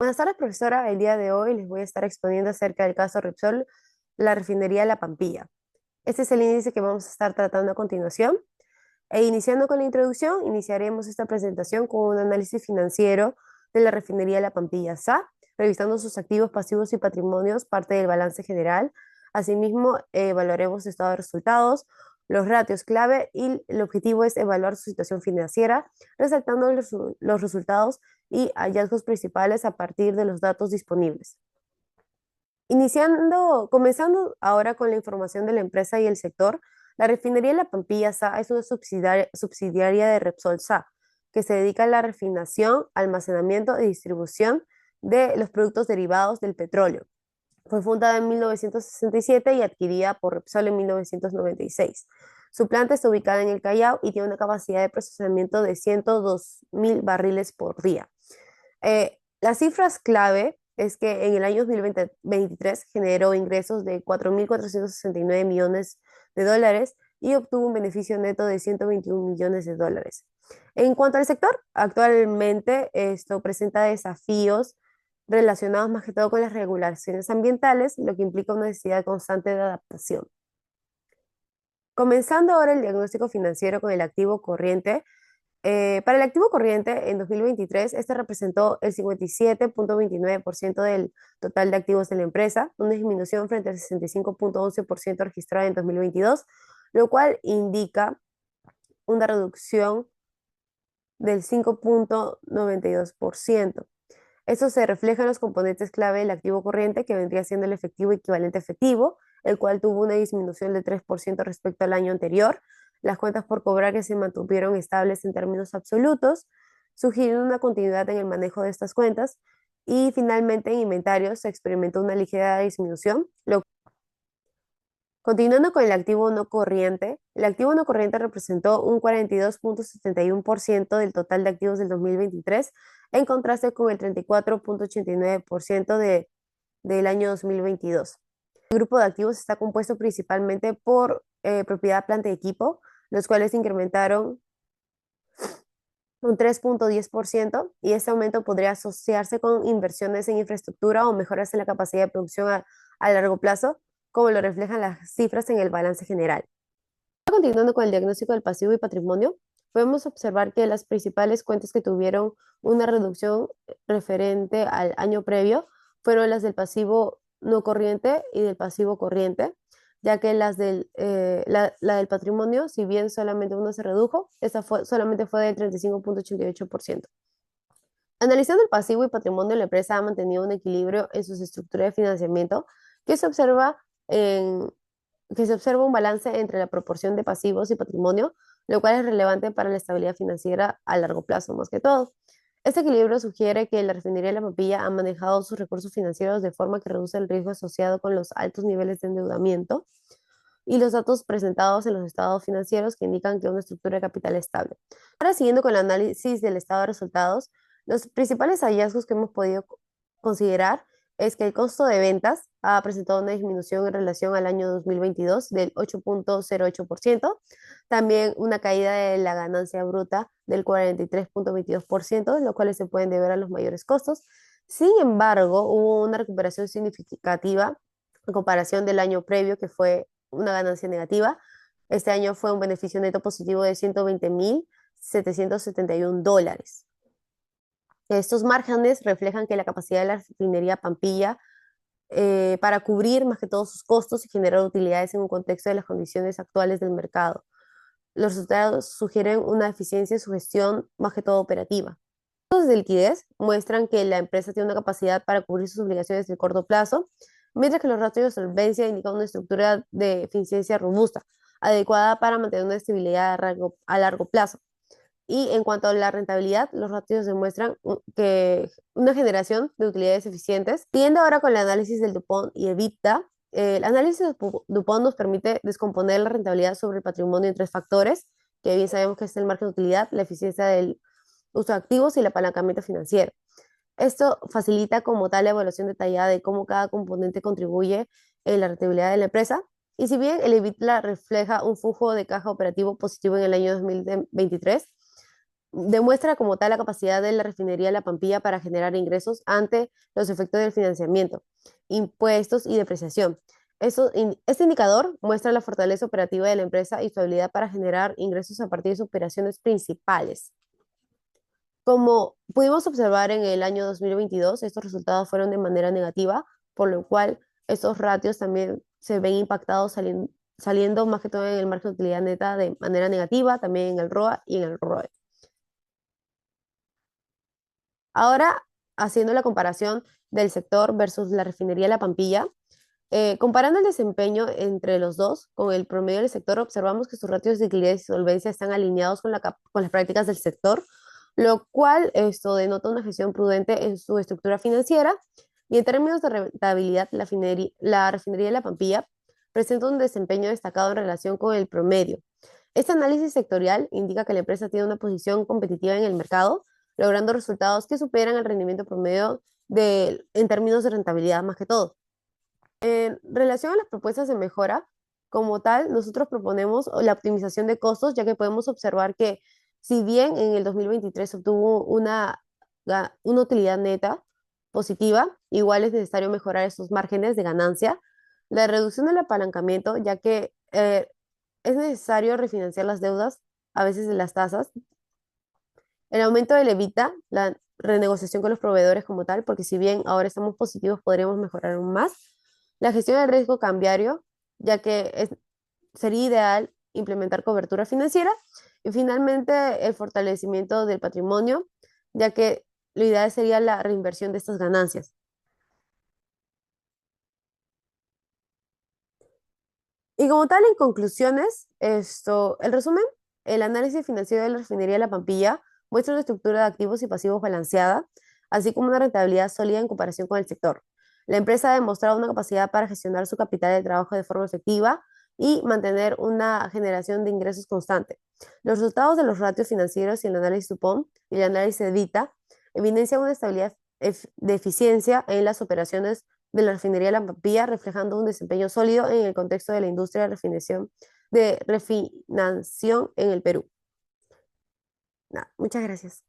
Buenas tardes, profesora. El día de hoy les voy a estar exponiendo acerca del caso Repsol, la refinería La Pampilla. Este es el índice que vamos a estar tratando a continuación. Iniciando con la introducción, iniciaremos esta presentación con un análisis financiero de la refinería La Pampilla S.A., revisando sus activos, pasivos y patrimonios, parte del balance general. Asimismo, evaluaremos el estado de resultados, los ratios clave y el objetivo es evaluar su situación financiera, resaltando los resultados y hallazgos principales a partir de los datos disponibles. Comenzando ahora con la información de la empresa y el sector, la refinería La Pampilla S.A. es una subsidiaria de Repsol S.A., que se dedica a la refinación, almacenamiento y distribución de los productos derivados del petróleo. Fue fundada en 1967 y adquirida por Repsol en 1996. Su planta está ubicada en el Callao y tiene una capacidad de procesamiento de 102.000 barriles por día. Las cifras clave es que en el año 2023 generó ingresos de 4.469 millones de dólares y obtuvo un beneficio neto de 121 millones de dólares. En cuanto al sector, actualmente esto presenta desafíos relacionados más que todo con las regulaciones ambientales, lo que implica una necesidad constante de adaptación. Comenzando ahora el diagnóstico financiero con el activo corriente. Para el activo corriente, en 2023, este representó el 57.29% del total de activos de la empresa, una disminución frente al 65.11% registrado en 2022, lo cual indica una reducción del 5.92%. Eso se refleja en los componentes clave del activo corriente, que vendría siendo el efectivo equivalente efectivo, el cual tuvo una disminución de 3% respecto al año anterior, las cuentas por cobrar que se mantuvieron estables en términos absolutos, sugiriendo una continuidad en el manejo de estas cuentas, y finalmente en inventarios se experimentó una ligera disminución. Continuando con el activo no corriente representó un 42.71% del total de activos del 2023, en contraste con el 34.89% del año 2022. El grupo de activos está compuesto principalmente por propiedad, planta y equipo, los cuales incrementaron un 3.10%, y este aumento podría asociarse con inversiones en infraestructura o mejoras en la capacidad de producción a largo plazo, como lo reflejan las cifras en el balance general. Continuando con el diagnóstico del pasivo y patrimonio, podemos observar que las principales cuentas que tuvieron una reducción referente al año previo fueron las del pasivo no corriente y del pasivo corriente, ya que la del patrimonio, si bien solamente uno se redujo, solamente fue del 35.88%. Analizando el pasivo y patrimonio, la empresa ha mantenido un equilibrio en sus estructuras de financiamiento que se observa en que se observa un balance entre la proporción de pasivos y patrimonio, lo cual es relevante para la estabilidad financiera a largo plazo, más que todo. Este equilibrio sugiere que la refinería de La Pampilla ha manejado sus recursos financieros de forma que reduce el riesgo asociado con los altos niveles de endeudamiento y los datos presentados en los estados financieros que indican que una estructura de capital estable. Ahora, siguiendo con el análisis del estado de resultados, los principales hallazgos que hemos podido considerar es que el costo de ventas ha presentado una disminución en relación al año 2022 del 8.08%, también una caída de la ganancia bruta del 43.22%, los cuales se pueden deber a los mayores costos. Sin embargo, hubo una recuperación significativa en comparación del año previo, que fue una ganancia negativa. Este año fue un beneficio neto positivo de 120.771 dólares. Estos márgenes reflejan que la capacidad de la refinería Pampilla para cubrir más que todos sus costos y generar utilidades en un contexto de las condiciones actuales del mercado. Los resultados sugieren una eficiencia en su gestión, más que todo operativa. Los de liquidez muestran que la empresa tiene una capacidad para cubrir sus obligaciones de corto plazo, mientras que los ratios de solvencia indican una estructura de eficiencia robusta, adecuada para mantener una estabilidad a largo plazo. Y en cuanto a la rentabilidad, los ratios demuestran que una generación de utilidades eficientes. Siguiendo ahora con el análisis del Dupont y EBITDA, el análisis de Dupont nos permite descomponer la rentabilidad sobre el patrimonio en tres factores, que bien sabemos que es el margen de utilidad, la eficiencia del uso de activos y el apalancamiento financiero. Esto facilita como tal la evaluación detallada de cómo cada componente contribuye en la rentabilidad de la empresa. Y si bien el EBITDA refleja un flujo de caja operativo positivo en el año 2023, demuestra como tal la capacidad de la refinería La Pampilla para generar ingresos ante los efectos del financiamiento, impuestos y depreciación. Este indicador muestra la fortaleza operativa de la empresa y su habilidad para generar ingresos a partir de sus operaciones principales. Como pudimos observar en el año 2022, estos resultados fueron de manera negativa, por lo cual estos ratios también se ven impactados saliendo más que todo en el margen de utilidad neta de manera negativa, también en el ROA y en el ROE. Ahora, haciendo la comparación del sector versus la refinería La Pampilla, comparando el desempeño entre los dos con el promedio del sector, observamos que sus ratios de liquidez y solvencia están alineados con las prácticas del sector, lo cual esto denota una gestión prudente en su estructura financiera. Y en términos de rentabilidad, la refinería de La Pampilla presenta un desempeño destacado en relación con el promedio. Este análisis sectorial indica que la empresa tiene una posición competitiva en el mercado, logrando resultados que superan el rendimiento promedio en términos de rentabilidad más que todo. En relación a las propuestas de mejora, como tal, nosotros proponemos la optimización de costos, ya que podemos observar que si bien en el 2023 obtuvo una utilidad neta positiva, igual es necesario mejorar esos márgenes de ganancia, la reducción del apalancamiento, ya que es necesario refinanciar las deudas, a veces de las tasas, el aumento del EBITDA, la renegociación con los proveedores como tal, porque si bien ahora estamos positivos, podríamos mejorar aún más. La gestión del riesgo cambiario, ya que sería ideal implementar cobertura financiera. Y finalmente, el fortalecimiento del patrimonio, ya que lo ideal sería la reinversión de estas ganancias. Y como tal, en conclusiones, el resumen, el análisis financiero de la refinería de La Pampilla muestra una estructura de activos y pasivos balanceada, así como una rentabilidad sólida en comparación con el sector. La empresa ha demostrado una capacidad para gestionar su capital de trabajo de forma efectiva y mantener una generación de ingresos constante. Los resultados de los ratios financieros y el análisis Dupont y el análisis de Vita evidencian una estabilidad de eficiencia en las operaciones de la refinería de La Pampilla, reflejando un desempeño sólido en el contexto de la industria de refinación en el Perú. Nada, muchas gracias.